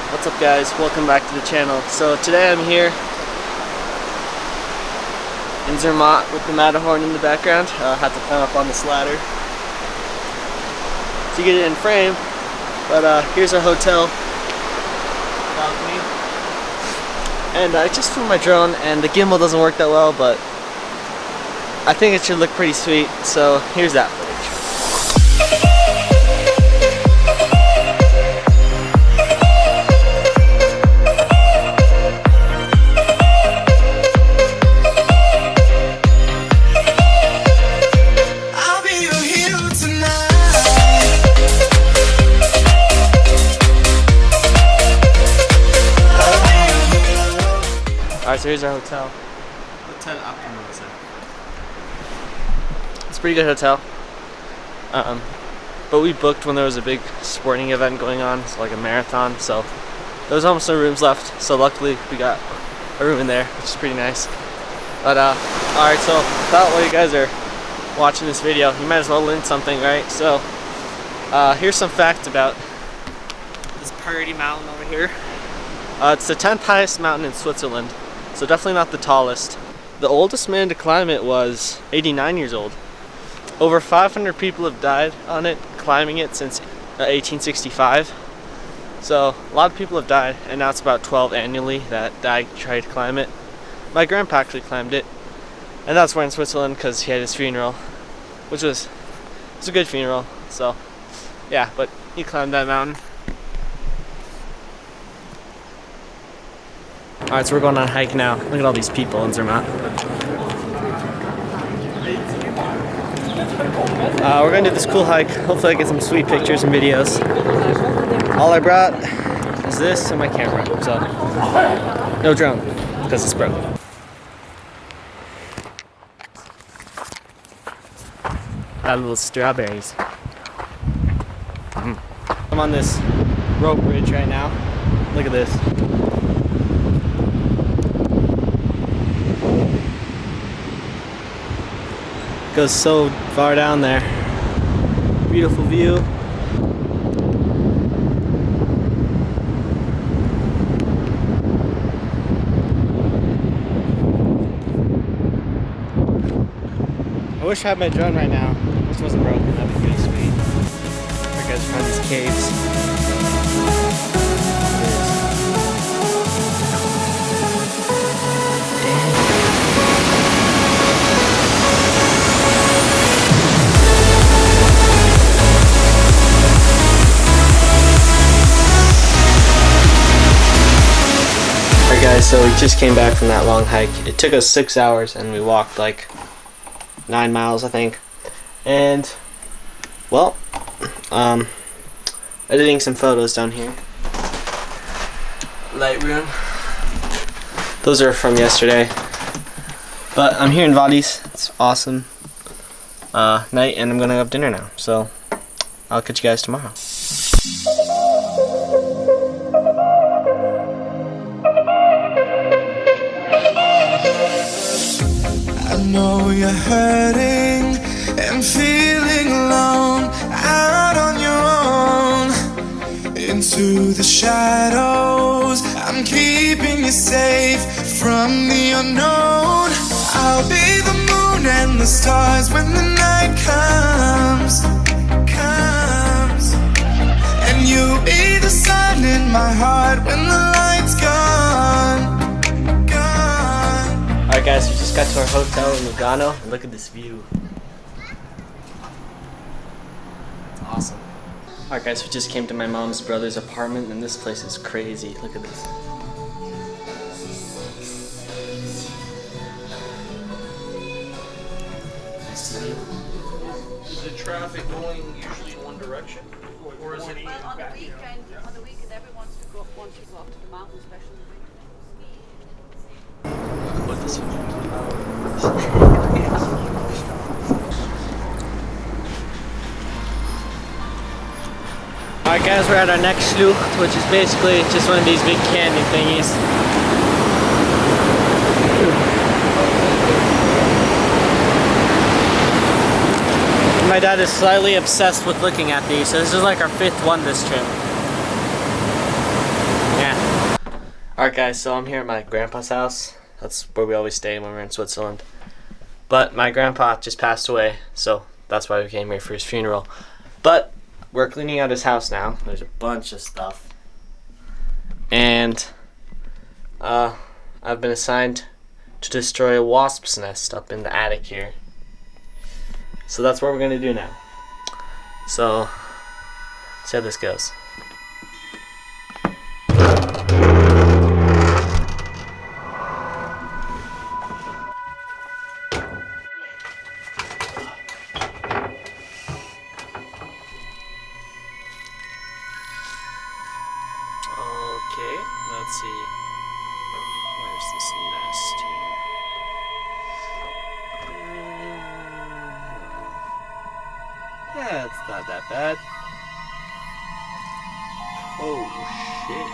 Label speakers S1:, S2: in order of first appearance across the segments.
S1: What's up guys, welcome back to the channel. So today I'm here in Zermatt with the Matterhorn in the background. I had to climb up on this ladder to get it in frame, but here's our hotel balcony. And I just flew my drone and the gimbal doesn't work that well, but I think it should look pretty sweet, so here's that footage. Alright, so here's our hotel. Hotel Optimism. It's a pretty good hotel. But we booked when there was a big sporting event going on, so like a marathon, so there was almost no rooms left, so luckily we got a room in there, which is pretty nice. But alright, so while you guys are watching this video, you might as well learn something, right? So here's some facts about this Party Mountain over here. It's the 10th highest mountain in Switzerland, so definitely not the tallest. The oldest man to climb it was 89 years old. Over 500 people have died on it, climbing it since 1865. So a lot of people have died, and now it's about 12 annually that die try to climb it. My grandpa actually climbed it, and that's why in Switzerland because he had his funeral, which was a good funeral. So yeah, but he climbed that mountain. Alright, so we're going on a hike now. Look at all these people in Zermatt. We're going to do this cool hike. Hopefully I get some sweet pictures and videos. All I brought is this and my camera. So, no drone, because it's broken. Got little strawberries. I'm on this rope bridge right now. Look at this. Goes so far down there. Beautiful view. I wish I had my drone right now. This wasn't broken. That'd be pretty sweet. You guys find these caves. Guys, so we just came back from that long hike. It took us 6 hours and we walked like 9 miles, I think. And well, editing some photos down here. Lightroom. Those are from yesterday. But I'm here in Vadis. It's awesome night, and I'm gonna have dinner now. So I'll catch you guys tomorrow.
S2: I know you're hurting and feeling alone, out on your own, into the shadows. I'm keeping you safe from the unknown. I'll be the moon and the stars when the night comes, and you'll be the sun in my heart when the light's gone.
S1: Alright guys, we just got to our hotel in Lugano, and look at this view. It's awesome. Alright guys, we just came to my mom's brother's apartment, and this place is crazy. Look at this. Nice to meet you.
S3: Is the traffic going usually in one direction? Or is it even
S4: on the
S3: back?
S4: weekend, everyone wants to go up to the mountain, especially in the winter.
S1: What this Alright guys, we're at our next slough, which is basically just one of these big canyon thingies. My dad is slightly obsessed with looking at these, so this is like our 5th one this trip. Alright guys, so I'm here at my grandpa's house. That's where we always stay when we're in Switzerland. But my grandpa just passed away, so that's why we came here for his funeral. But we're cleaning out his house now. There's a bunch of stuff. And I've been assigned to destroy a wasp's nest up in the attic here. So that's what we're gonna do now. So, let's see how this goes. Okay, let's see. Where's this nest here? Yeah, it's not that bad. Oh shit.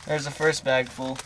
S1: There's the first bag full.